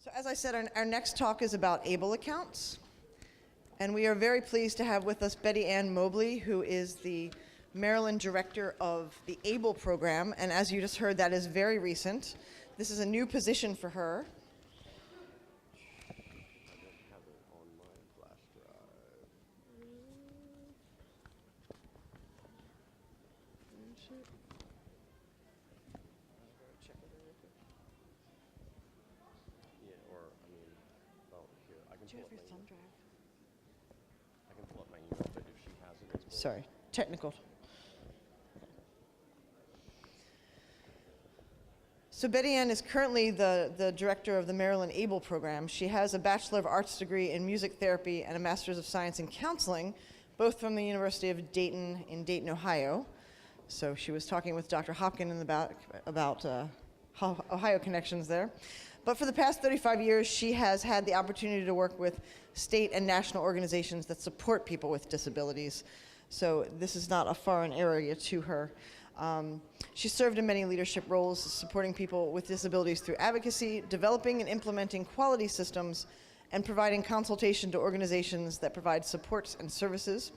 So as I said, our next talk is about ABLE accounts. And we are very pleased to have with us Betty Ann Mobley, who is the Maryland Director of the ABLE program. And as you just heard, that is very recent. This is a new position for her. Sorry, technical. So Betty Ann is currently the director of the Maryland ABLE program. She has a Bachelor of Arts degree in music therapy and a Master's of Science in counseling, both from the University of Dayton in Dayton, Ohio. So she was talking with Dr. Hopkin in the back about Ohio connections there. But for the past 35 years, she has had the opportunity to work with state and national organizations that support people with disabilities. So this is not a foreign area to her. She served in many leadership roles, supporting people with disabilities through advocacy, developing and implementing quality systems, and providing consultation to organizations that provide supports and services.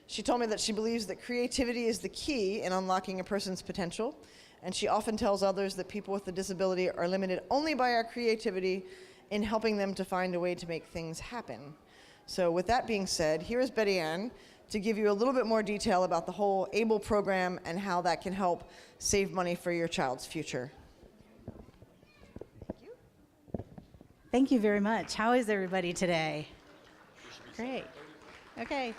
She told me that she believes that creativity is the key in unlocking a person's potential, and she often tells others that people with a disability are limited only by our creativity in helping them to find a way to make things happen. So with that being said, here is Betty Ann to give you a little bit more detail about the whole ABLE program and how that can help save money for your child's future. Thank you. Thank you very much. How is everybody today? Great. Okay.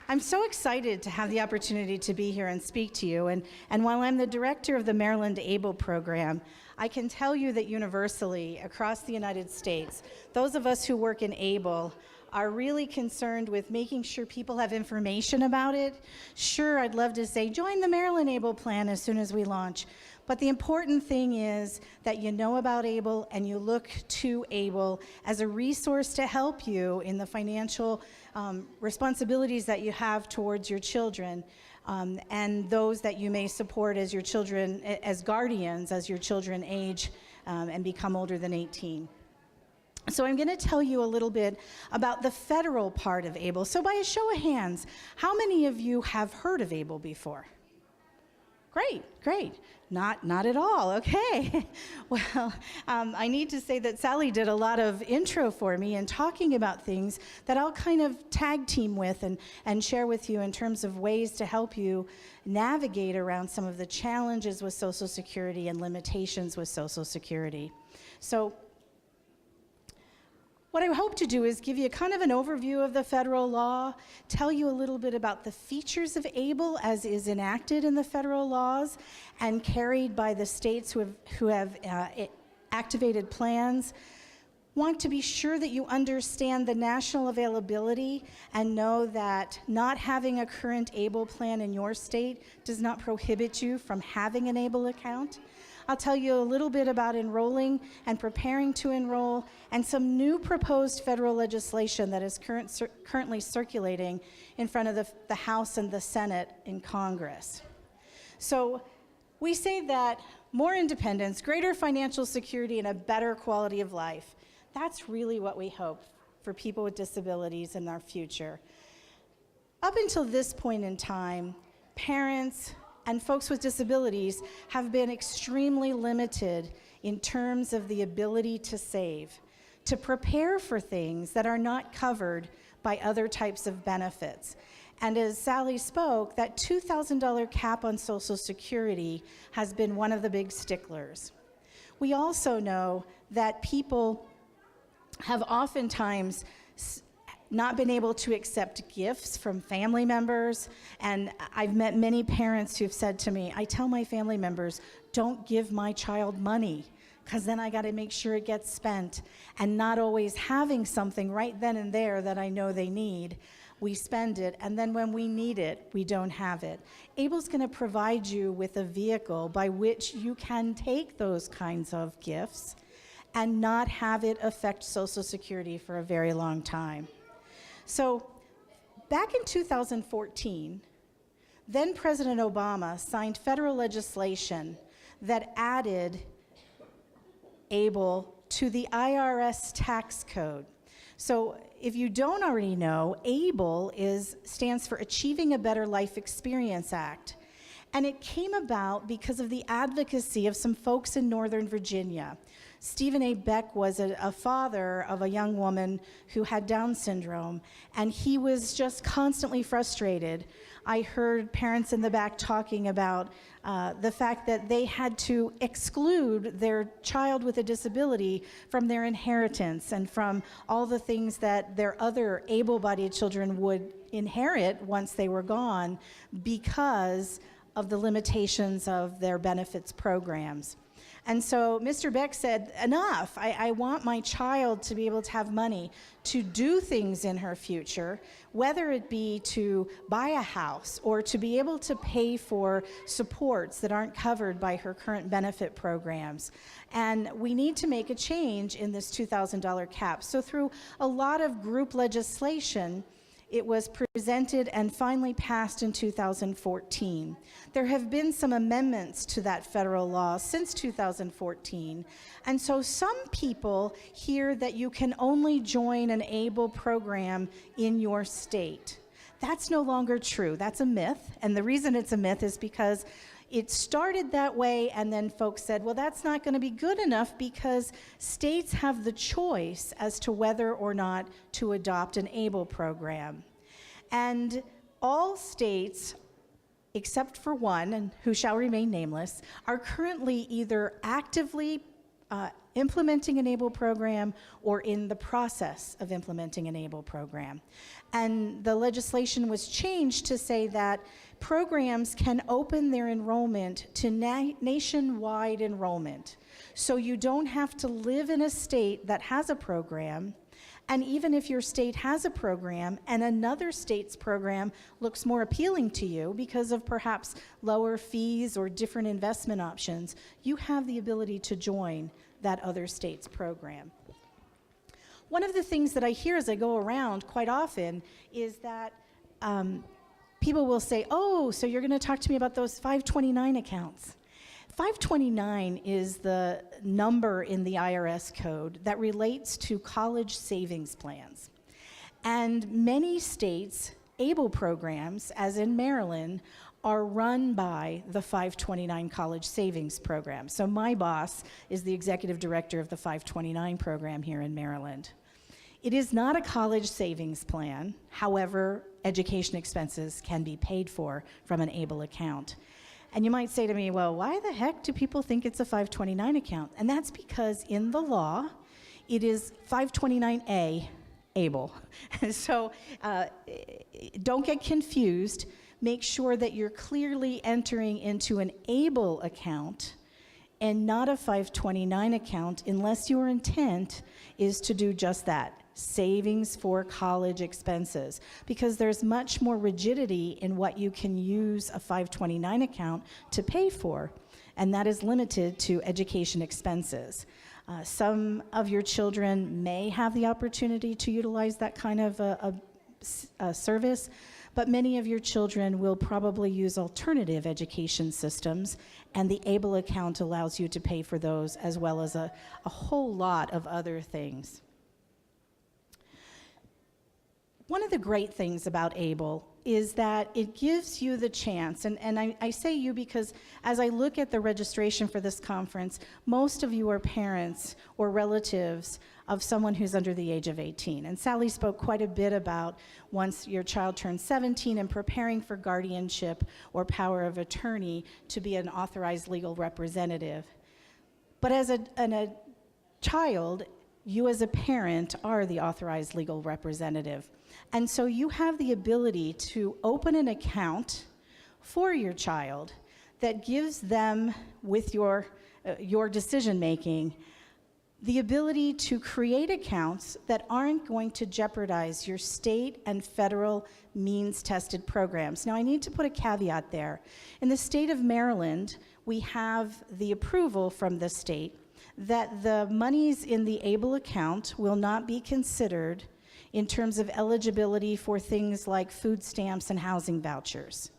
I'm so excited to have the opportunity to be here and speak to you. And while I'm the director of the Maryland ABLE program, I can tell you that universally across the United States, those of us who work in ABLE are really concerned with making sure people have information about it. Sure, I'd love to say, join the Maryland ABLE plan as soon as we launch. But the important thing is that you know about ABLE and you look to ABLE as a resource to help you in the financial responsibilities that you have towards your children and those that you may support as your children, as guardians, as your children age and become older than 18. So I'm going to tell you a little bit about the federal part of ABLE. So by a show of hands, how many of you have heard of ABLE before? Great, great. Not at all, okay. Well, I need to say that Sally did a lot of intro for me and talking about things that I'll kind of tag team with and share with you in terms of ways to help you navigate around some of the challenges with Social Security and limitations with Social Security. So what I hope to do is give you kind of an overview of the federal law, tell you a little bit about the features of ABLE as is enacted in the federal laws and carried by the states who have activated plans. Want to be sure that you understand the national availability and know that not having a current ABLE plan in your state does not prohibit you from having an ABLE account. I'll tell you a little bit about enrolling and preparing to enroll and some new proposed federal legislation that is currently circulating in front of the House and the Senate in Congress. So we say that more independence, greater financial security, and a better quality of life. That's really what we hope for people with disabilities in our future. Up until this point in time, parents and folks with disabilities have been extremely limited in terms of the ability to save, to prepare for things that are not covered by other types of benefits. And as Sally spoke, that $2,000 cap on Social Security has been one of the big sticklers. We also know that people have oftentimes not been able to accept gifts from family members. And I've met many parents who've said to me, I tell my family members, don't give my child money, because then I got to make sure it gets spent. And not always having something right then and there that I know they need, we spend it, and then when we need it, we don't have it. ABLE's going to provide you with a vehicle by which you can take those kinds of gifts and not have it affect Social Security for a very long time. So back in 2014, then President Obama signed federal legislation that added ABLE to the IRS tax code. So if you don't already know, ABLE stands for Achieving a Better Life Experience Act. And it came about because of the advocacy of some folks in Northern Virginia. Stephen A. Beck was a father of a young woman who had Down syndrome, and he was just constantly frustrated. I heard parents in the back talking about the fact that they had to exclude their child with a disability from their inheritance and from all the things that their other able-bodied children would inherit once they were gone because of the limitations of their benefits programs. And so Mr. Beck said, enough, I want my child to be able to have money to do things in her future, whether it be to buy a house or to be able to pay for supports that aren't covered by her current benefit programs. And we need to make a change in this $2,000 cap. So through a lot of group legislation, it was presented and finally passed in 2014. There have been some amendments to that federal law since 2014, and so some people hear that you can only join an ABLE program in your state. That's no longer true. That's a myth, and the reason it's a myth is because it started that way, and then folks said, well, that's not going to be good enough because states have the choice as to whether or not to adopt an ABLE program. And all states, except for one, and who shall remain nameless, are currently either actively implementing an ABLE program or in the process of implementing an ABLE program. And the legislation was changed to say that programs can open their enrollment to nationwide enrollment. So you don't have to live in a state that has a program, and even if your state has a program and another state's program looks more appealing to you because of perhaps lower fees or different investment options, you have the ability to join that other state's program. One of the things that I hear as I go around quite often is that people will say, oh, so you're going to talk to me about those 529 accounts. 529 is the number in the IRS code that relates to college savings plans. And many states' ABLE programs, as in Maryland, are run by the 529 College Savings Program. So my boss is the executive director of the 529 program here in Maryland. It is not a college savings plan. However, education expenses can be paid for from an ABLE account. And you might say to me, well, why the heck do people think it's a 529 account? And that's because in the law, it is 529A ABLE. So don't get confused. Make sure that you're clearly entering into an ABLE account and not a 529 account unless your intent is to do just that, savings for college expenses, because there's much more rigidity in what you can use a 529 account to pay for, and that is limited to education expenses. Some of your children may have the opportunity to utilize that kind of a service, but many of your children will probably use alternative education systems, and the ABLE account allows you to pay for those as well as a whole lot of other things. One of the great things about ABLE is that it gives you the chance, and I say you because as I look at the registration for this conference, most of you are parents or relatives of someone who's under the age of 18. And Sally spoke quite a bit about once your child turns 17 and preparing for guardianship or power of attorney to be an authorized legal representative. But as a child, you as a parent are the authorized legal representative. And so you have the ability to open an account for your child that gives them, with your decision-making, the ability to create accounts that aren't going to jeopardize your state and federal means-tested programs. Now, I need to put a caveat there. In the state of Maryland, we have the approval from the state that the monies in the ABLE account will not be considered in terms of eligibility for things like food stamps and housing vouchers.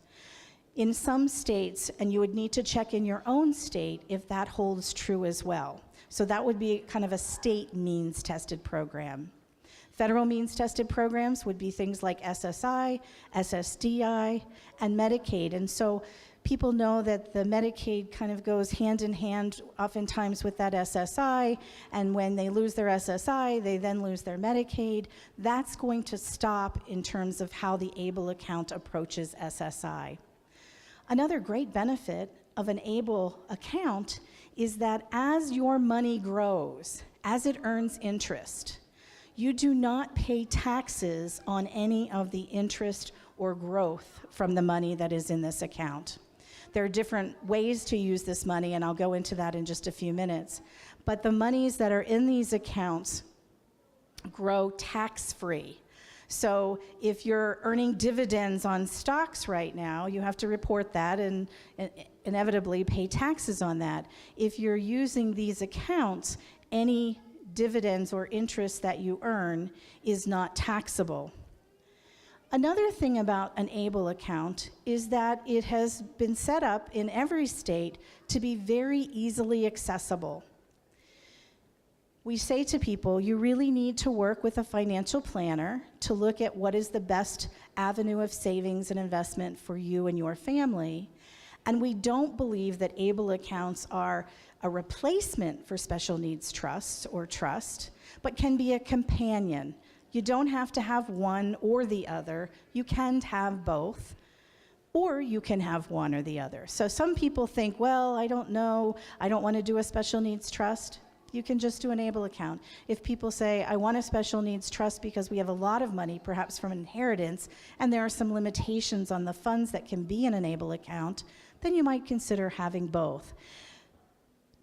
In some states, and you would need to check in your own state if that holds true as well. So that would be kind of a state means-tested program. Federal means-tested programs would be things like SSI, SSDI, and Medicaid. And so people know that the Medicaid kind of goes hand in hand oftentimes with that SSI, and when they lose their SSI, they then lose their Medicaid. That's going to stop in terms of how the ABLE account approaches SSI. Another great benefit of an ABLE account is that as your money grows, as it earns interest, you do not pay taxes on any of the interest or growth from the money that is in this account. There are different ways to use this money, and I'll go into that in just a few minutes. But the monies that are in these accounts grow tax-free. So if you're earning dividends on stocks right now, you have to report that and inevitably pay taxes on that. If you're using these accounts, any dividends or interest that you earn is not taxable. Another thing about an ABLE account is that it has been set up in every state to be very easily accessible. We say to people, you really need to work with a financial planner to look at what is the best avenue of savings and investment for you and your family. And we don't believe that ABLE accounts are a replacement for special needs trusts or trust, but can be a companion. You don't have to have one or the other. You can have both, or you can have one or the other. So some people think, well, I don't know, I don't want to do a special needs trust. You can just do an ABLE account. If people say, I want a special needs trust because we have a lot of money, perhaps from inheritance, and there are some limitations on the funds that can be in an ABLE account, then you might consider having both.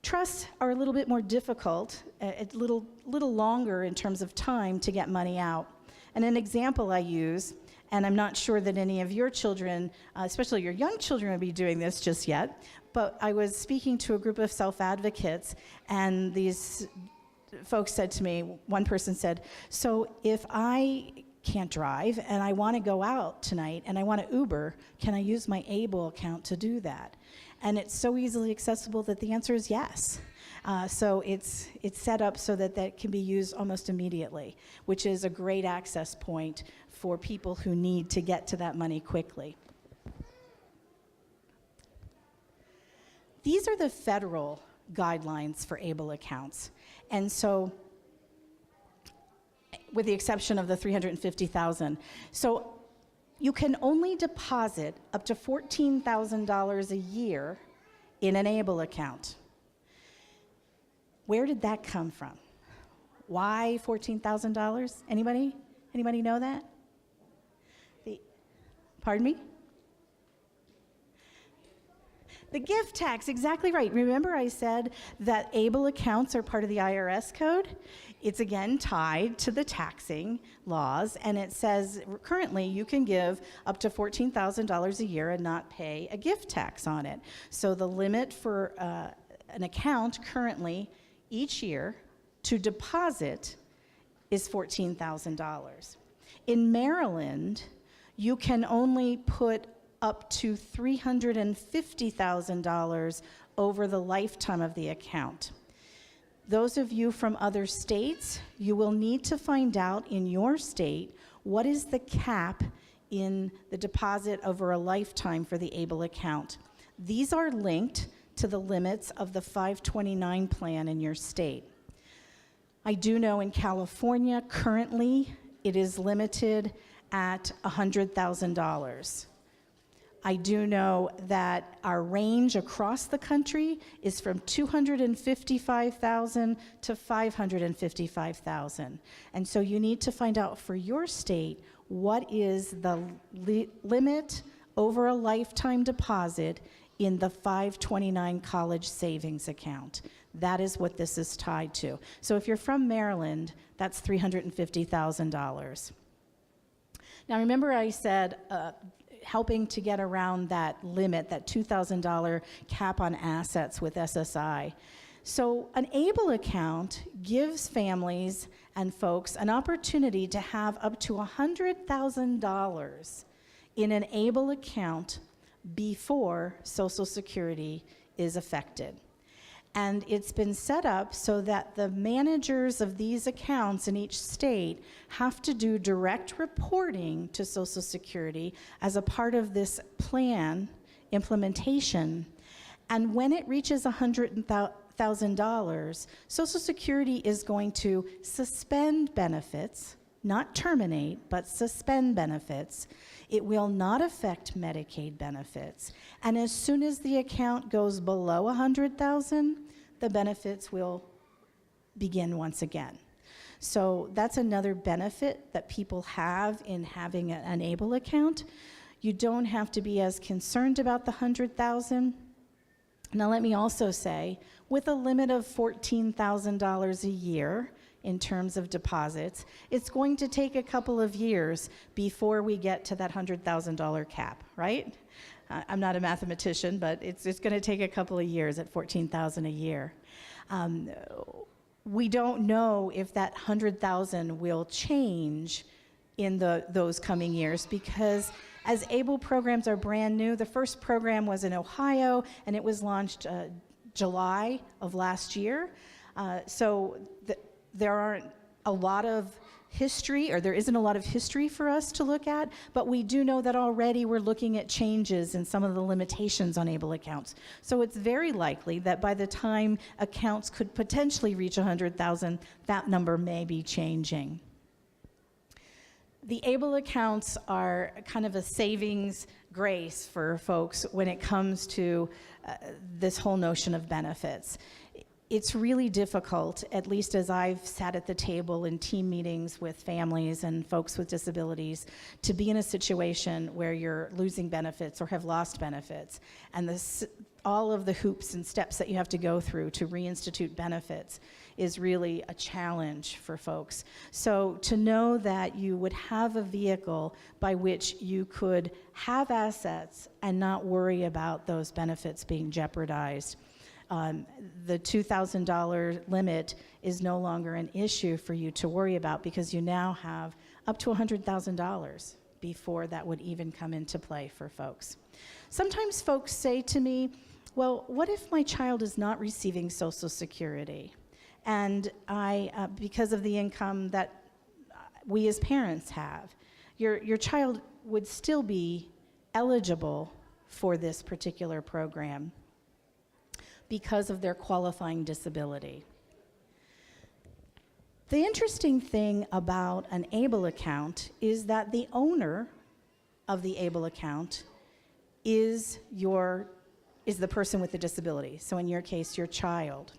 Trusts are a little bit more difficult, a little longer in terms of time to get money out. And an example I use, and I'm not sure that any of your children, especially your young children, will be doing this just yet, but I was speaking to a group of self-advocates, and these folks said to me, one person said, so if I can't drive and I want to go out tonight and I want to Uber, can I use my ABLE account to do that? And it's so easily accessible that the answer is yes. So it's set up so that that can be used almost immediately, which is a great access point for people who need to get to that money quickly. These are the federal guidelines for ABLE accounts. And so, with the exception of the $350,000. So you can only deposit up to $14,000 a year in an ABLE account. Where did that come from? Why $14,000? Anybody? Anybody know that? Pardon me? The gift tax, exactly right. Remember I said that ABLE accounts are part of the IRS code? It's again tied to the taxing laws, and it says currently you can give up to $14,000 a year and not pay a gift tax on it. So the limit for an account currently each year to deposit is $14,000. In Maryland, you can only put up to $350,000 over the lifetime of the account. Those of you from other states, you will need to find out in your state what is the cap in the deposit over a lifetime for the ABLE account. These are linked to the limits of the 529 plan in your state. I do know in California, currently, it is limited at $100,000. I do know that our range across the country is from $255,000 to $555,000. And so you need to find out for your state what is the limit over a lifetime deposit in the 529 college savings account. That is what this is tied to. So if you're from Maryland, that's $350,000. Now remember I said helping to get around that limit, that $2,000 cap on assets with SSI. So an ABLE account gives families and folks an opportunity to have up to $100,000 in an ABLE account before Social Security is affected. And it's been set up so that the managers of these accounts in each state have to do direct reporting to Social Security as a part of this plan implementation. And when it reaches $100,000, Social Security is going to suspend benefits, not terminate, but suspend benefits. It will not affect Medicaid benefits. And as soon as the account goes below $100,000, the benefits will begin once again. So that's another benefit that people have in having an Enable account. You don't have to be as concerned about the $100,000. Now let me also say, with a limit of $14,000 a year in terms of deposits, it's going to take a couple of years before we get to that $100,000 cap, right? I'm not a mathematician, but it's going to take a couple of years at $14,000 a year. We don't know if that $100,000 will change in those coming years, because as ABLE programs are brand new, the first program was in Ohio, and it was launched July of last year. So there aren't a lot of history, or there isn't a lot of history for us to look at, but we do know that already we're looking at changes in some of the limitations on ABLE accounts. So it's very likely that by the time accounts could potentially reach 100,000, that number may be changing. The ABLE accounts are kind of a savings grace for folks when it comes to this whole notion of benefits. It's really difficult, at least as I've sat at the table in team meetings with families and folks with disabilities, to be in a situation where you're losing benefits or have lost benefits, and all of the hoops and steps that you have to go through to reinstitute benefits is really a challenge for folks. So to know that you would have a vehicle by which you could have assets and not worry about those benefits being jeopardized. The $2,000 limit is no longer an issue for you to worry about, because you now have up to $100,000 before that would even come into play for folks. Sometimes folks say to me, well, what if my child is not receiving Social Security? And because of the income that we as parents have, your child would still be eligible for this particular program because of their qualifying disability. The interesting thing about an ABLE account is that the owner of the ABLE account is the person with the disability. So in your case, your child.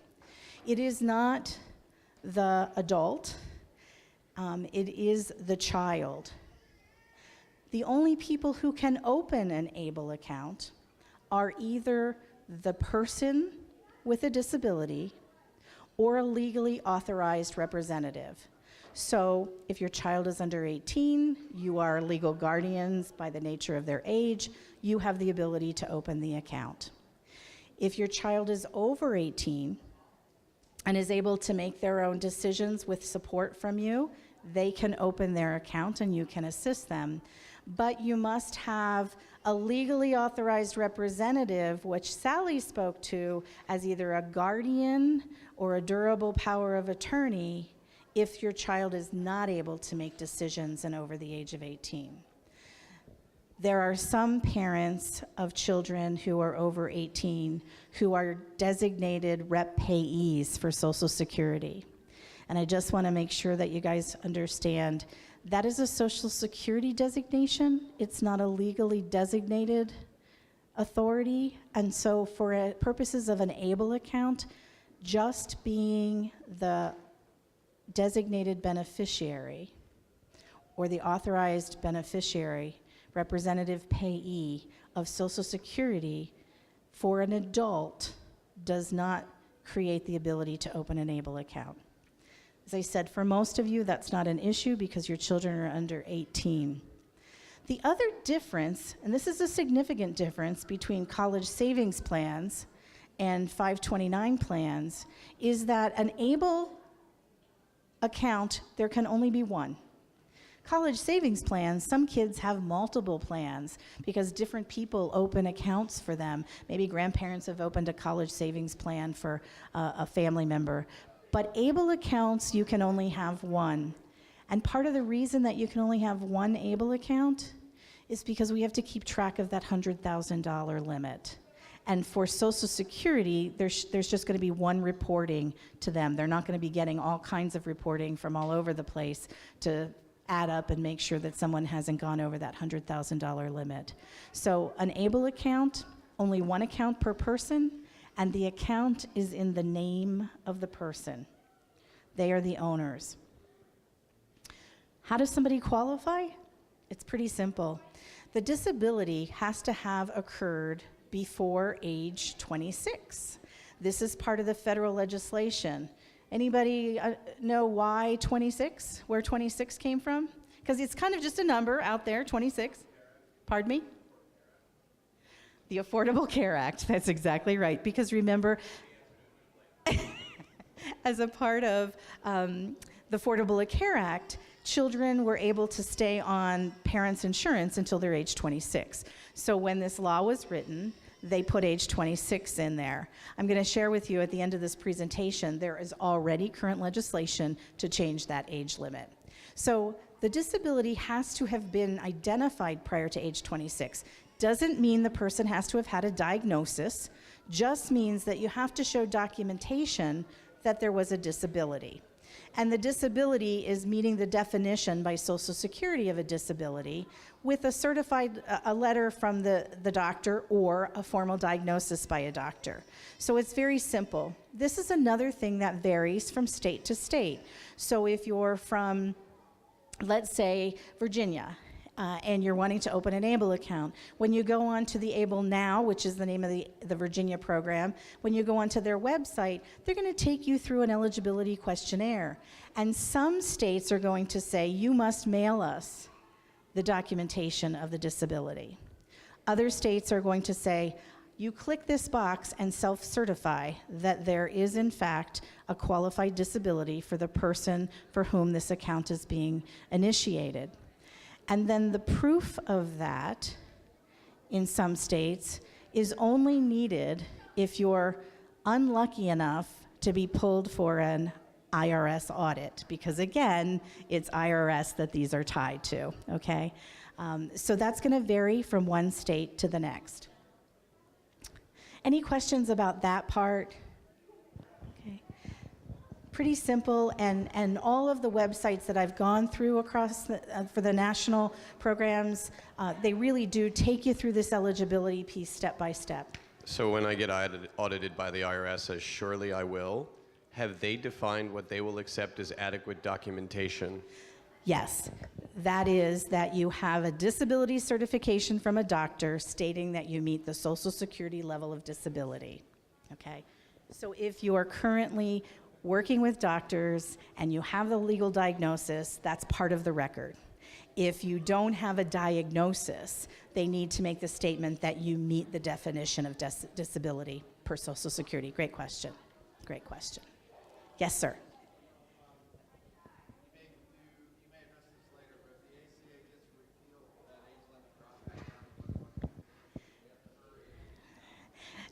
It is not the adult, it is the child. The only people who can open an ABLE account are either the person with a disability or a legally authorized representative. So if your child is under 18, you are legal guardians by the nature of their age, you have the ability to open the account. If your child is over 18 and is able to make their own decisions with support from you, they can open their account and you can assist them. But you must have a legally authorized representative, which Sally spoke to as either a guardian or a durable power of attorney, if your child is not able to make decisions and over the age of 18. There are some parents of children who are over 18 who are designated rep payees for Social Security. And I just want to make sure that you guys understand that is a Social Security designation. It's not a legally designated authority. And so for purposes of an ABLE account, just being the designated beneficiary or the authorized beneficiary, representative payee of Social Security for an adult does not create the ability to open an ABLE account. As I said, for most of you, that's not an issue because your children are under 18. The other difference, and this is a significant difference between college savings plans and 529 plans, is that an ABLE account, there can only be one. College savings plans, some kids have multiple plans because different people open accounts for them. Maybe grandparents have opened a college savings plan for a family member. But ABLE accounts, you can only have one. And part of the reason that you can only have one ABLE account is because we have to keep track of that $100,000 limit. And for Social Security, there's just going to be one reporting to them. They're not going to be getting all kinds of reporting from all over the place to add up and make sure that someone hasn't gone over that $100,000 limit. So an ABLE account, only one account per person, and the account is in the name of the person. They are the owners. How does somebody qualify? It's pretty simple. The disability has to have occurred before age 26. This is part of the federal legislation. Anybody know why 26? Where 26 came from? Because it's kind of just a number out there, 26. Pardon me? The Affordable Care Act, that's exactly right. Because remember, as a part of the Affordable Care Act, children were able to stay on parents' insurance until they're age 26. So when this law was written, they put age 26 in there. I'm going to share with you at the end of this presentation, there is already current legislation to change that age limit. So the disability has to have been identified prior to age 26. Doesn't mean the person has to have had a diagnosis, just means that you have to show documentation that there was a disability. And the disability is meeting the definition by Social Security of a disability with a letter from the doctor or a formal diagnosis by a doctor. So it's very simple. This is another thing that varies from state to state. So if you're from, let's say, Virginia, and you're wanting to open an ABLE account, when you go on to the ABLE Now, which is the name of the Virginia program, when you go onto their website, they're going to take you through an eligibility questionnaire. And some states are going to say, you must mail us the documentation of the disability. Other states are going to say, you click this box and self-certify that there is, in fact, a qualified disability for the person for whom this account is being initiated. And then the proof of that, in some states, is only needed if you're unlucky enough to be pulled for an IRS audit, because again, it's IRS that these are tied to, okay? So that's gonna vary from one state to the next. Any questions about that part? Pretty simple, and all of the websites that I've gone through across for the national programs, they really do take you through this eligibility piece step by step. So when I get audited by the IRS, as surely I will, have they defined what they will accept as adequate documentation? Yes, that is that you have a disability certification from a doctor stating that you meet the Social Security level of disability, okay? So if you are currently working with doctors and you have the legal diagnosis, that's part of the record. If you don't have a diagnosis, they need to make the statement that you meet the definition of disability per Social Security. Great question. Great question. Yes, sir.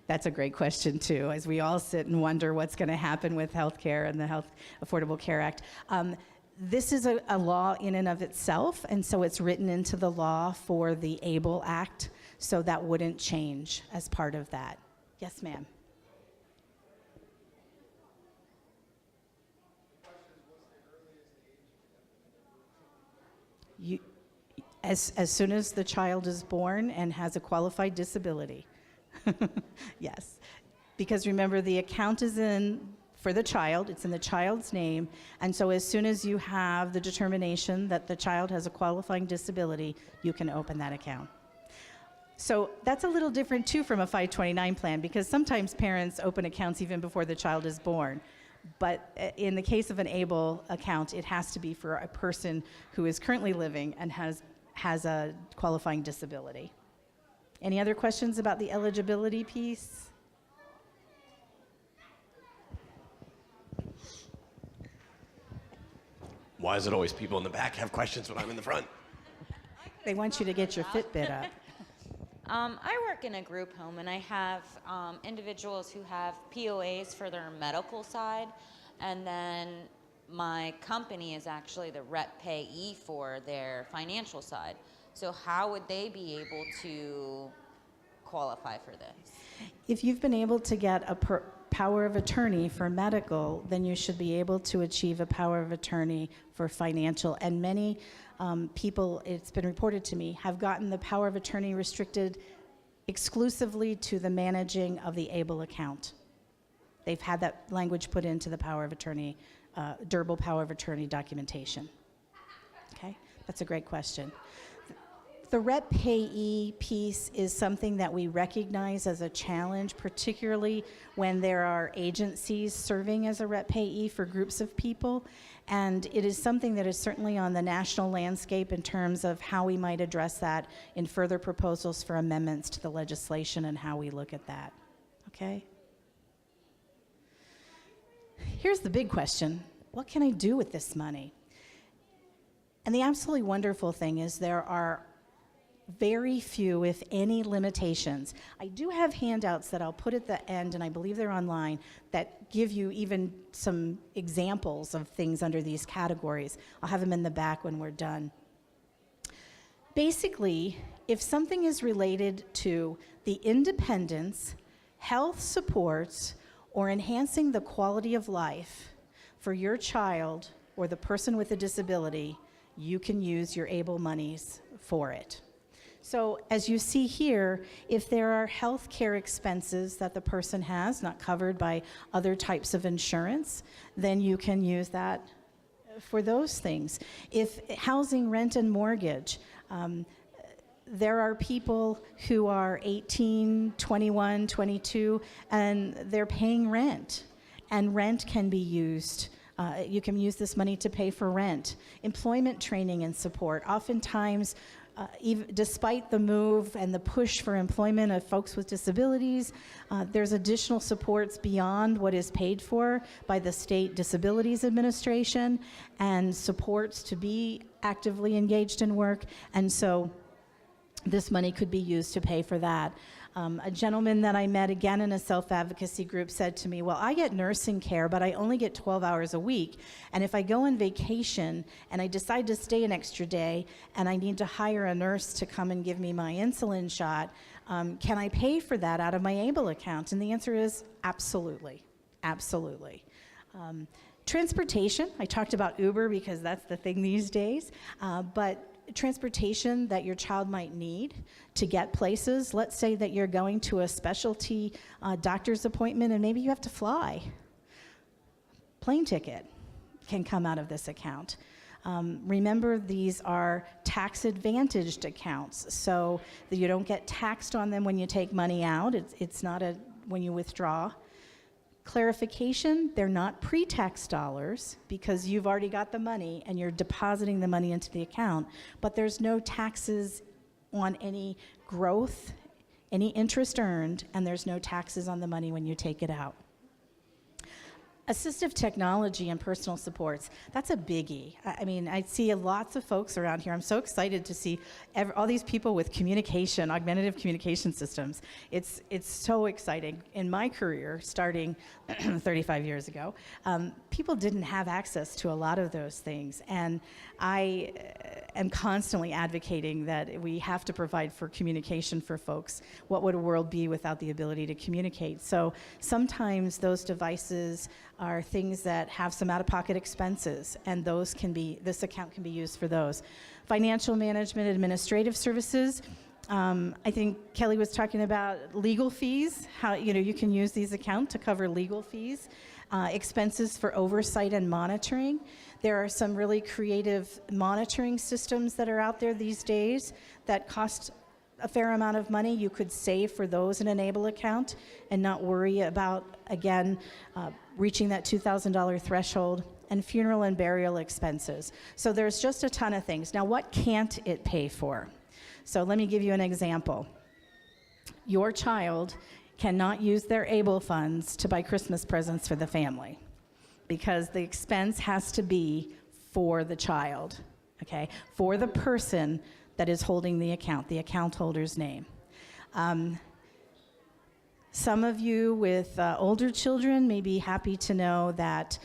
That's a great question, too, as we all sit and wonder what's going to happen with healthcare and the Affordable Care Act. This is a law in and of itself, and so it's written into the law for the ABLE Act, so that wouldn't change as part of that. Yes, ma'am. As soon as the child is born and has a qualified disability. Yes, because remember, the account is in for the child, it's in the child's name, and so as soon as you have the determination that the child has a qualifying disability, you can open that account. So that's a little different too from a 529 plan, because sometimes parents open accounts even before the child is born. But in the case of an ABLE account, it has to be for a person who is currently living and has a qualifying disability. Any other questions about the eligibility piece? Why is it always people in the back have questions when I'm in the front? They want you to get your Fitbit up. I work in a group home, and I have individuals who have POAs for their medical side, and then my company is actually the rep payee for their financial side. So how would they be able to qualify for this? If you've been able to get a power of attorney for medical, then you should be able to achieve a power of attorney for financial. And many people, it's been reported to me, have gotten the power of attorney restricted exclusively to the managing of the ABLE account. They've had that language put into the power of attorney, durable power of attorney documentation. Okay, that's a great question. The rep payee piece is something that we recognize as a challenge, particularly when there are agencies serving as a rep payee for groups of people. And it is something that is certainly on the national landscape in terms of how we might address that in further proposals for amendments to the legislation and how we look at that. Okay? Here's the big question. What can I do with this money? And the absolutely wonderful thing is there are very few, if any, limitations. I do have handouts that I'll put at the end, and I believe they're online, that give you even some examples of things under these categories. I'll have them in the back when we're done. Basically, if something is related to the independence, health supports, or enhancing the quality of life for your child or the person with a disability, you can use your ABLE monies for it. So as you see here, if there are health care expenses that the person has not covered by other types of insurance, then you can use that for those things. If housing, rent, and mortgage, there are people who are 18, 21, 22, and they're paying rent, and rent can be used. You can use this money to pay for rent. Employment training and support. Oftentimes, even despite the move and the push for employment of folks with disabilities, there's additional supports beyond what is paid for by the State Disabilities Administration and supports to be actively engaged in work. And so this money could be used to pay for that. A gentleman that I met again in a self-advocacy group said to me, well, I get nursing care, but I only get 12 hours a week. And if I go on vacation and I decide to stay an extra day and I need to hire a nurse to come and give me my insulin shot, can I pay for that out of my ABLE account? And the answer is absolutely, absolutely. Transportation, I talked about Uber because that's the thing these days, but transportation that your child might need to get places. Let's say that you're going to a specialty doctor's appointment and maybe you have to fly. Plane ticket can come out of this account. Remember, these are tax-advantaged accounts, so that you don't get taxed on them when you take money out. It's not when you withdraw. Clarification, they're not pre-tax dollars because you've already got the money and you're depositing the money into the account, but there's no taxes on any growth, any interest earned, and there's no taxes on the money when you take it out. Assistive technology and personal supports, that's a biggie. I mean, I see lots of folks around here. I'm so excited to see all these people with communication, augmentative communication systems. It's so exciting. In my career, starting 35 years ago, people didn't have access to a lot of those things. And I am constantly advocating that we have to provide for communication for folks. What would a world be without the ability to communicate? So sometimes those devices are things that have some out-of-pocket expenses, and this account can be used for those. Financial management, administrative services. I think Kelly was talking about legal fees, how you can use these accounts to cover legal fees, expenses for oversight and monitoring. There are some really creative monitoring systems that are out there these days that cost a fair amount of money. You could save for those in an ABLE account and not worry about, again, reaching that $2,000 threshold, and funeral and burial expenses. So there's just a ton of things. Now, what can't it pay for? So let me give you an example. Your child cannot use their ABLE funds to buy Christmas presents for the family because the expense has to be for the child, okay? For the person that is holding the account holder's name. Some of you with older children may be happy to know that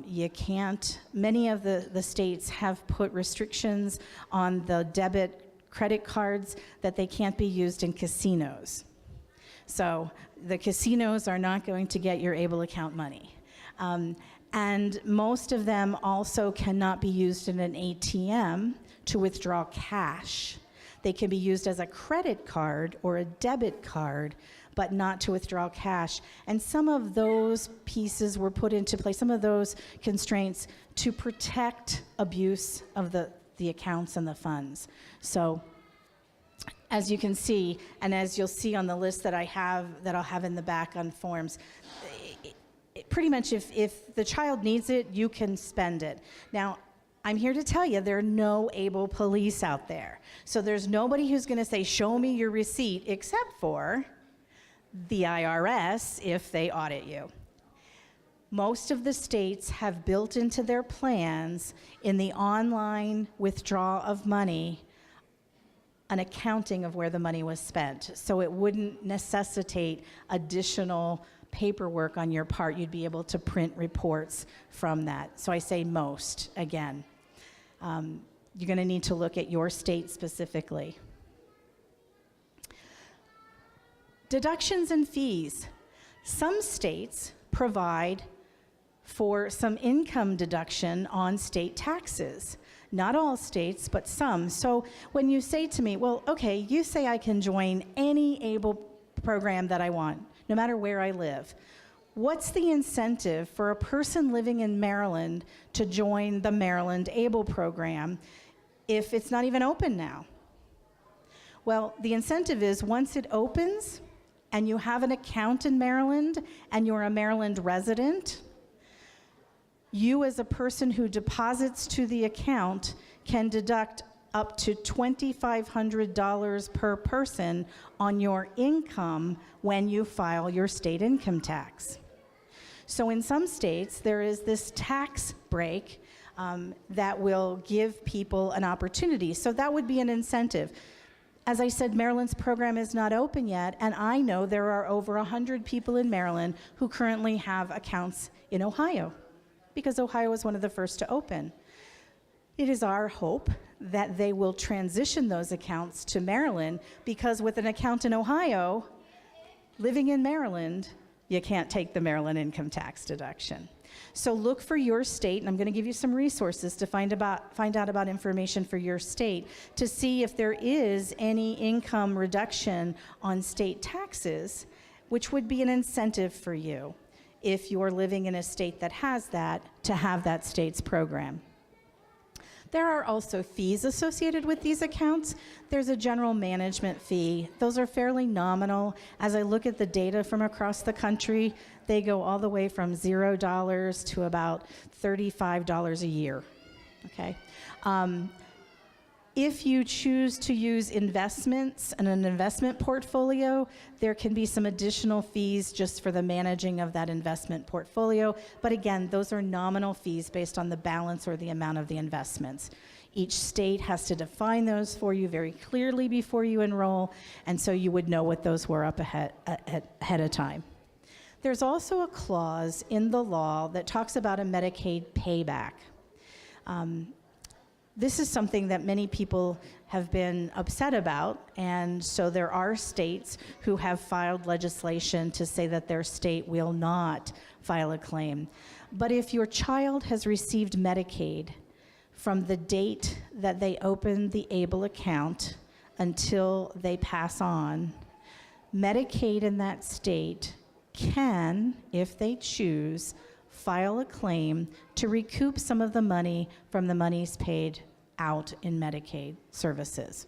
you can't, many of the states have put restrictions on the debit credit cards that they can't be used in casinos. So the casinos are not going to get your ABLE account money. And most of them also cannot be used in an ATM to withdraw cash. They can be used as a credit card or a debit card, but not to withdraw cash. And some of those pieces were put into place, some of those constraints, to protect abuse of the accounts and the funds. So as you can see, and as you'll see on the list that I'll have in the back on forms, pretty much if the child needs it, you can spend it. Now, I'm here to tell you there are no ABLE police out there. So there's nobody who's going to say, show me your receipt, except for the IRS if they audit you. Most of the states have built into their plans in the online withdrawal of money an accounting of where the money was spent. So it wouldn't necessitate additional paperwork on your part. You'd be able to print reports from that. So I say most, again. You're going to need to look at your state specifically. Deductions and fees. Some states provide for some income deduction on state taxes. Not all states, but some. So when you say to me, well, okay, you say I can join any ABLE program that I want, no matter where I live. What's the incentive for a person living in Maryland to join the Maryland ABLE program if it's not even open now? Well, the incentive is once it opens and you have an account in Maryland and you're a Maryland resident, you as a person who deposits to the account can deduct up to $2,500 per person on your income when you file your state income tax. So in some states, there is this tax break that will give people an opportunity. So that would be an incentive. As I said, Maryland's program is not open yet, and I know there are over 100 people in Maryland who currently have accounts in Ohio, because Ohio was one of the first to open. It is our hope that they will transition those accounts to Maryland, because with an account in Ohio, living in Maryland, you can't take the Maryland income tax deduction. So look for your state, and I'm going to give you some resources to find out about information for your state to see if there is any income reduction on state taxes, which would be an incentive for you if you're living in a state that has that, to have that state's program. There are also fees associated with these accounts. There's a general management fee. Those are fairly nominal. As I look at the data from across the country, they go all the way from $0 to about $35 a year, okay? If you choose to use investments and an investment portfolio, there can be some additional fees just for the managing of that investment portfolio. But again, those are nominal fees based on the balance or the amount of the investments. Each state has to define those for you very clearly before you enroll, and so you would know what those were up ahead of time. There's also a clause in the law that talks about a Medicaid payback. This is something that many people have been upset about, and so there are states who have filed legislation to say that their state will not file a claim. But if your child has received Medicaid from the date that they open the ABLE account until they pass on, Medicaid in that state can, if they choose, file a claim to recoup some of the money from the monies paid out in Medicaid services.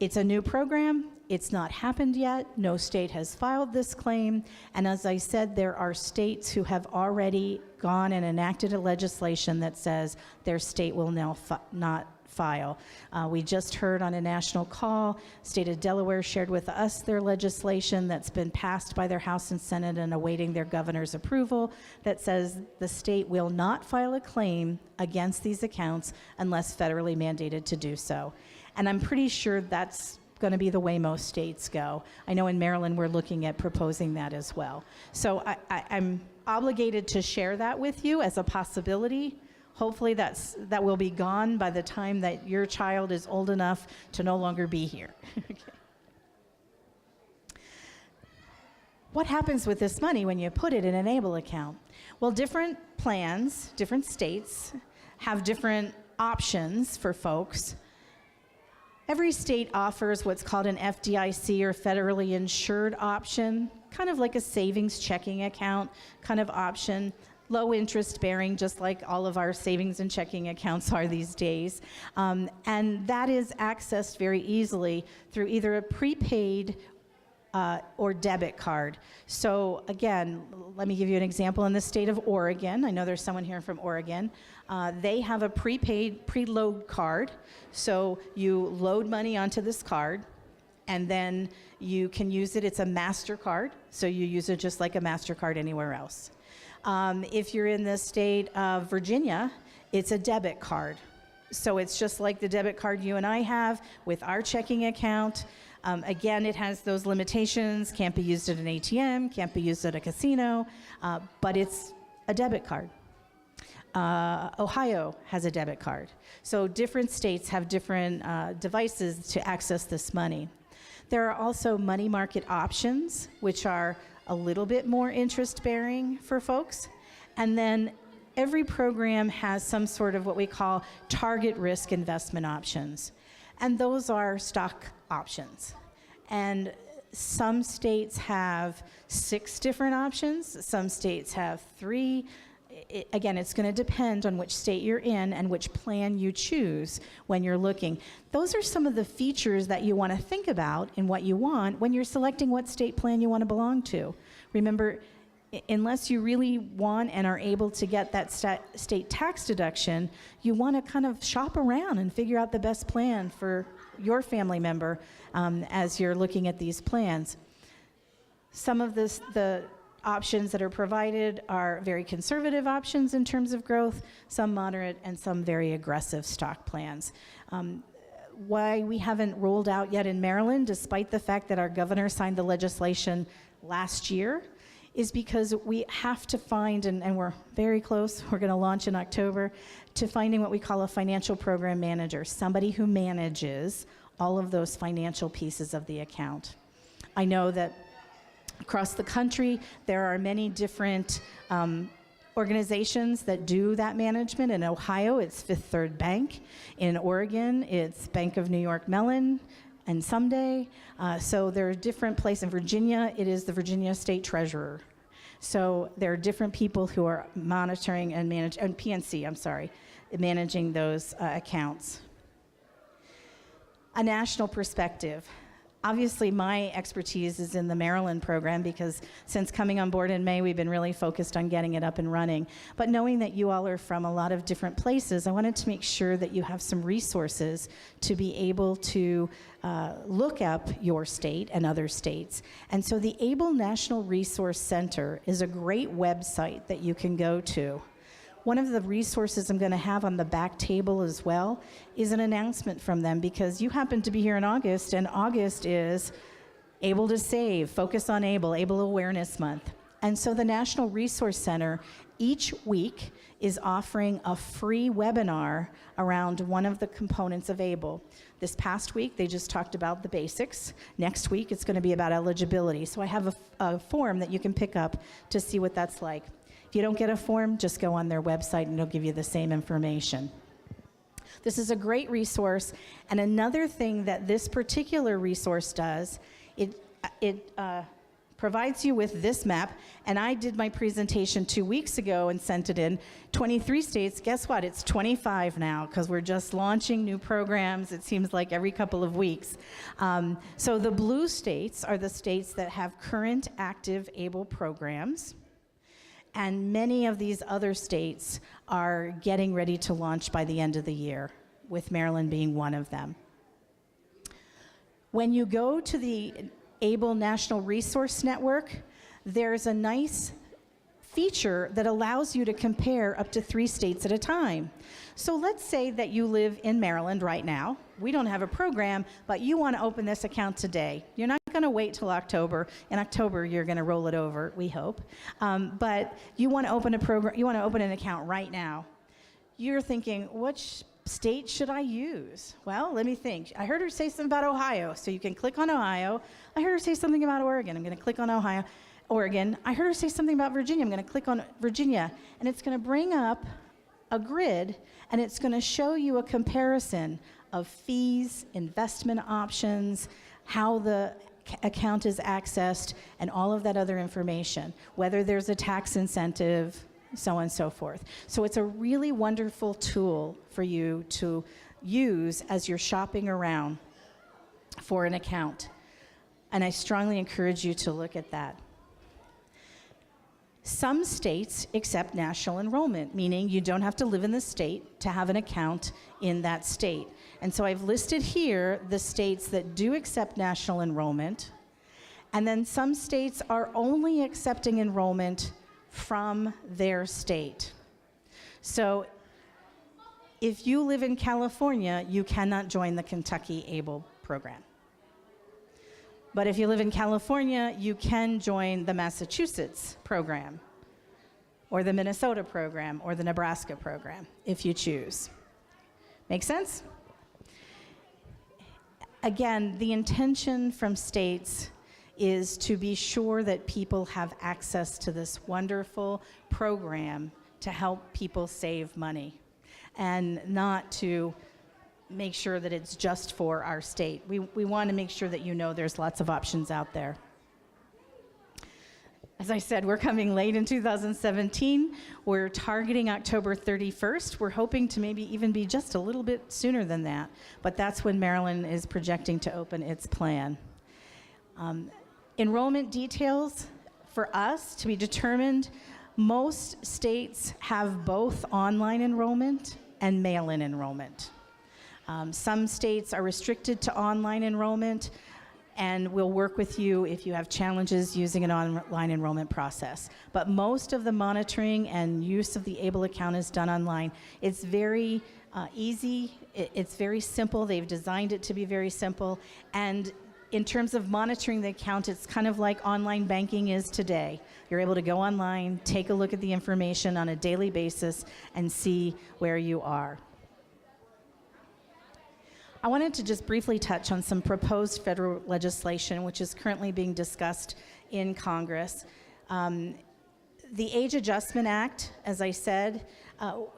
It's a new program. It's not happened yet. No state has filed this claim. And as I said, there are states who have already gone and enacted a legislation that says their state will now not file. We just heard on a national call, state of Delaware shared with us their legislation that's been passed by their House and Senate and awaiting their governor's approval that says the state will not file a claim against these accounts unless federally mandated to do so. And I'm pretty sure that's going to be the way most states go. I know in Maryland we're looking at proposing that as well. So I'm obligated to share that with you as a possibility. Hopefully that will be gone by the time that your child is old enough to no longer be here. Okay. What happens with this money when you put it in an ABLE account? Well, different plans, different states have different options for folks. Every state offers what's called an FDIC or federally insured option, kind of like a savings checking account kind of option. Low interest bearing, just like all of our savings and checking accounts are these days. And that is accessed very easily through either a prepaid or debit card. So again, let me give you an example. In the state of Oregon, I know there's someone here from Oregon, they have a prepaid preload card. So you load money onto this card, and then you can use it. It's a MasterCard, so you use it just like a MasterCard anywhere else. If you're in the state of Virginia, it's a debit card. So it's just like the debit card you and I have with our checking account. Again, it has those limitations, can't be used at an ATM, can't be used at a casino, but it's a debit card. Ohio has a debit card. So different states have different devices to access this money. There are also money market options, which are a little bit more interest bearing for folks. And then every program has some sort of what we call target risk investment options. And those are stock options. And some states have 6 different options. Some states have 3. Again, it's going to depend on which state you're in and which plan you choose when you're looking. Those are some of the features that you want to think about in what you want when you're selecting what state plan you want to belong to. Remember, unless you really want and are able to get that state tax deduction, you want to kind of shop around and figure out the best plan for your family member as you're looking at these plans. Some of the options that are provided are very conservative options in terms of growth, some moderate, and some very aggressive stock plans. Why we haven't rolled out yet in Maryland, despite the fact that our governor signed the legislation last year, is because we have to find, and we're very close, we're going to launch in October, to finding what we call a financial program manager, somebody who manages all of those financial pieces of the account. I know that across the country, there are many different organizations that do that management. In Ohio, it's Fifth Third Bank. In Oregon, it's Bank of New York Mellon and Someday. So there are different places. In Virginia, it is the Virginia State Treasurer. So there are different people who are monitoring and managing those accounts. A national perspective. Obviously, my expertise is in the Maryland program because since coming on board in May, we've been really focused on getting it up and running. But knowing that you all are from a lot of different places, I wanted to make sure that you have some resources to be able to look up your state and other states. And so the ABLE National Resource Center is a great website that you can go to. One of the resources I'm going to have on the back table as well is an announcement from them, because you happen to be here in August, and August is Able to Save, Focus on ABLE, ABLE Awareness Month. And so the National Resource Center each week is offering a free webinar around one of the components of ABLE. This past week, they just talked about the basics. Next week, it's going to be about eligibility. So I have a form that you can pick up to see what that's like. If you don't get a form, just go on their website and it'll give you the same information. This is a great resource. And another thing that this particular resource does, it provides you with this map. And I did my presentation 2 weeks ago and sent it in. 23 states, guess what? It's 25 now, because we're just launching new programs, it seems like every couple of weeks. So the blue states are the states that have current active ABLE programs. And many of these other states are getting ready to launch by the end of the year. with Maryland being one of them. When you go to the ABLE National Resource Network, there's a nice feature that allows you to compare up to 3 states at a time. So let's say that you live in Maryland right now. We don't have a program, but you want to open this account today. You're not going to wait till October. In October, you're going to roll it over, we hope. But you want to open a program. You want to open an account right now. You're thinking, which state should I use? Well, let me think. I heard her say something about Ohio, so you can click on Ohio. I heard her say something about Oregon. I'm going to click on Oregon. I heard her say something about Virginia. I'm going to click on Virginia, and it's going to bring up a grid, and it's going to show you a comparison of fees, investment options, how the account is accessed, and all of that other information, whether there's a tax incentive, so on and so forth. So it's a really wonderful tool for you to use as you're shopping around for an account. And I strongly encourage you to look at that. Some states accept national enrollment, meaning you don't have to live in the state to have an account in that state. And so I've listed here the states that do accept national enrollment, and then some states are only accepting enrollment from their state. So if you live in California, you cannot join the Kentucky ABLE program. But if you live in California, you can join the Massachusetts program, or the Minnesota program, or the Nebraska program, if you choose. Make sense? Again, the intention from states is to be sure that people have access to this wonderful program to help people save money, and not to make sure that it's just for our state. We want to make sure that you know there's lots of options out there. As I said, we're coming late in 2017. We're targeting October 31st. We're hoping to maybe even be just a little bit sooner than that, but that's when Maryland is projecting to open its plan. Enrollment details for us to be determined. Most states have both online enrollment and mail-in enrollment. Some states are restricted to online enrollment, and we'll work with you if you have challenges using an online enrollment process. But most of the monitoring and use of the ABLE account is done online. It's very easy. It's very simple. They've designed it to be very simple. And in terms of monitoring the account, it's kind of like online banking is today. You're able to go online, take a look at the information on a daily basis, and see where you are. I wanted to just briefly touch on some proposed federal legislation which is currently being discussed in Congress. The Age Adjustment Act, as I said,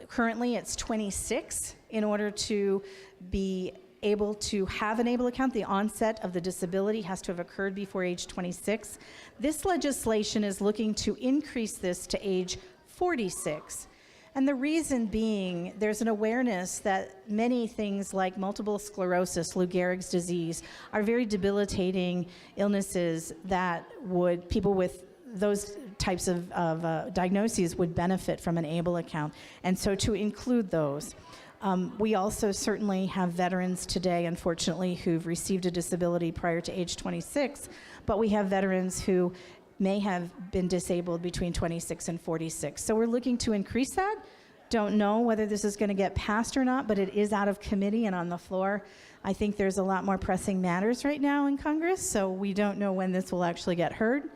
currently it's 26. In order to be able to have an ABLE account, the onset of the disability has to have occurred before age 26. This legislation is looking to increase this to age 46. And the reason being, there's an awareness that many things like multiple sclerosis, Lou Gehrig's disease, are very debilitating illnesses that people with those types of diagnoses would benefit from an ABLE account. And so to include those. We also certainly have veterans today, unfortunately, who've received a disability prior to age 26, but we have veterans who may have been disabled between 26 and 46. So we're looking to increase that. Don't know whether this is going to get passed or not, but it is out of committee and on the floor. I think there's a lot more pressing matters right now in Congress, so we don't know when this will actually get heard.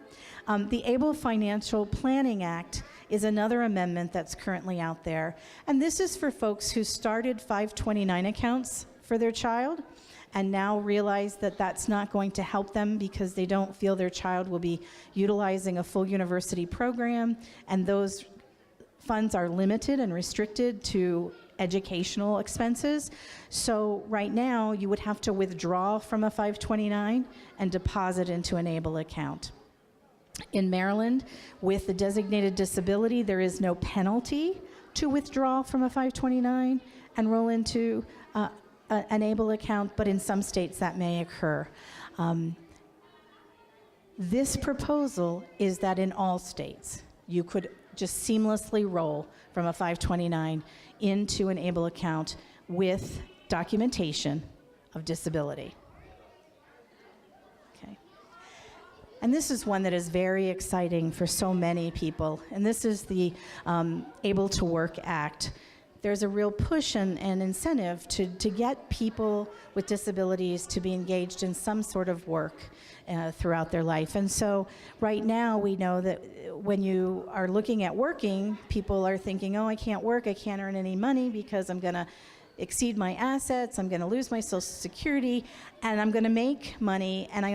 The ABLE Financial Planning Act is another amendment that's currently out there. And this is for folks who started 529 accounts for their child and now realize that that's not going to help them because they don't feel their child will be utilizing a full university program, and those funds are limited and restricted to educational expenses. So right now, you would have to withdraw from a 529 and deposit into an ABLE account. In Maryland, with the designated disability, there is no penalty to withdraw from a 529 and roll into an ABLE account, but in some states that may occur. This proposal is that in all states, you could just seamlessly roll from a 529 into an ABLE account with documentation of disability. Okay. And this is one that is very exciting for so many people, and this is the Able to Work Act. There's a real push and incentive to get people with disabilities to be engaged in some sort of work throughout their life. And so right now we know that when you are looking at working, people are thinking, oh, I can't work, I can't earn any money because I'm gonna exceed my assets, I'm gonna lose my Social Security, and I'm gonna make money, and I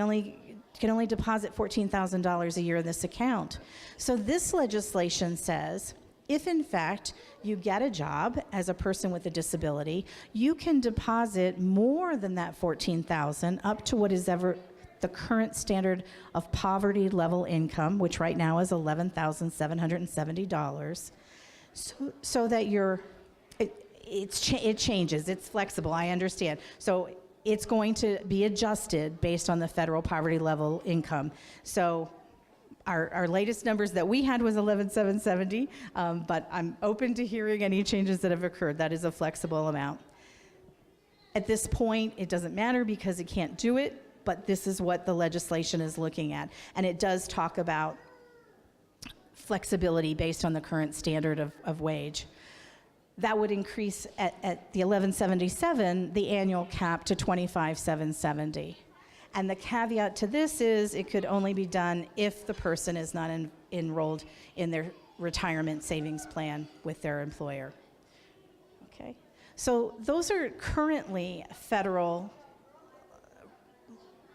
can only deposit $14,000 a year in this account. So this legislation says, if in fact you get a job as a person with a disability, you can deposit more than that $14,000 up to what is ever the current standard of poverty level income, which right now is $11,770. So that it changes, it's flexible, I understand. So it's going to be adjusted based on the federal poverty level income. So our latest numbers that we had was $11,770, but I'm open to hearing any changes that have occurred. That is a flexible amount. At this point, it doesn't matter because it can't do it, but this is what the legislation is looking at. And it does talk about flexibility based on the current standard of wage. That would increase at the $11.77, the annual cap to $25,770. And the caveat to this is it could only be done if the person is not enrolled in their retirement savings plan with their employer. Okay, so those are currently federal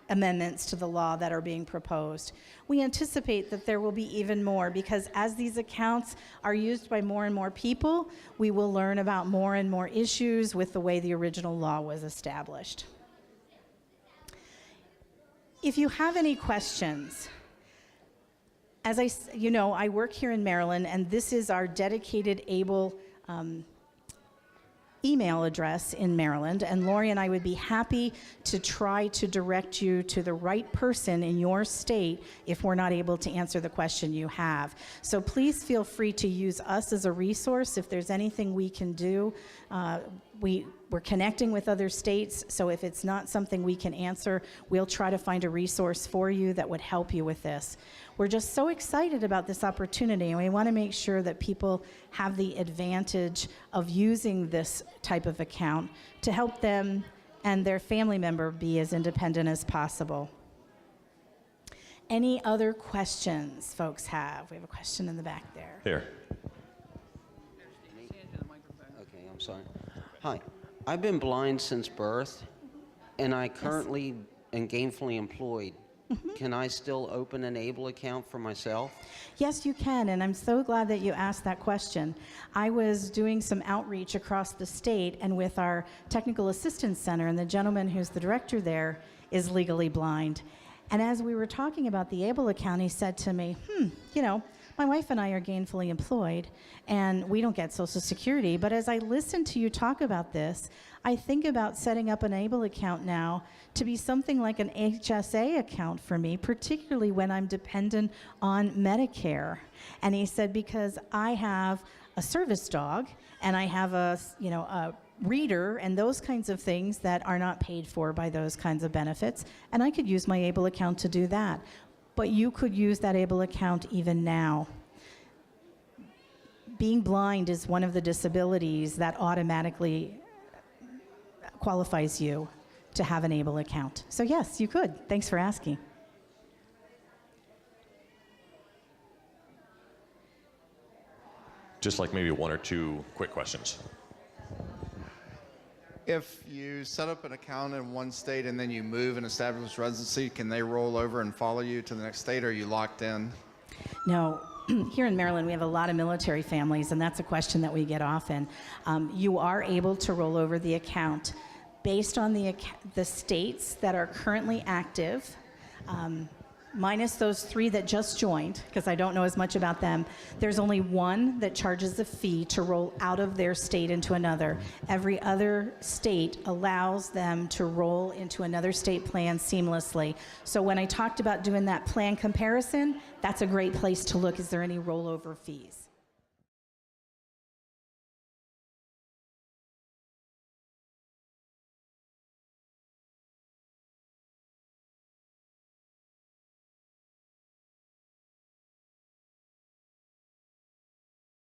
amendments to the law that are being proposed. We anticipate that there will be even more because as these accounts are used by more and more people, we will learn about more and more issues with the way the original law was established. If you have any questions, as I work here in Maryland, and this is our dedicated ABLE email address in Maryland, and Lori and I would be happy to try to direct you to the right person in your state if we're not able to answer the question you have. So please feel free to use us as a resource if there's anything we can do. We're connecting with other states, so if it's not something we can answer, we'll try to find a resource for you that would help you with this. We're just so excited about this opportunity, and we want to make sure that people have the advantage of using this type of account to help them and their family member be as independent as possible. Any other questions folks have? We have a question in the back there. Here. Okay, I'm sorry. Hi. I've been blind since birth, and I currently am gainfully employed. Can I still open an ABLE account for myself? Yes, you can, and I'm so glad that you asked that question. I was doing some outreach across the state and with our Technical Assistance Center, and the gentleman who's the director there is legally blind. And as we were talking about the ABLE account, he said to me, my wife and I are gainfully employed, and we don't get Social Security, but as I listen to you talk about this, I think about setting up an ABLE account now to be something like an HSA account for me, particularly when I'm dependent on Medicare. And he said, because I have a service dog, and I have a reader and those kinds of things that are not paid for by those kinds of benefits, and I could use my ABLE account to do that. But you could use that ABLE account even now. Being blind is one of the disabilities that automatically qualifies you to have an ABLE account. So yes, you could. Thanks for asking. Just like maybe one or two quick questions. If you set up an account in one state and then you move and establish residency, can they roll over and follow you to the next state, or are you locked in? No. Here in Maryland, we have a lot of military families, and that's a question that we get often. You are able to roll over the account based on the states that are currently active, minus those 3 that just joined, because I don't know as much about them. There's only one that charges a fee to roll out of their state into another. Every other state allows them to roll into another state plan seamlessly. So when I talked about doing that plan comparison, that's a great place to look. Is there any rollover fees?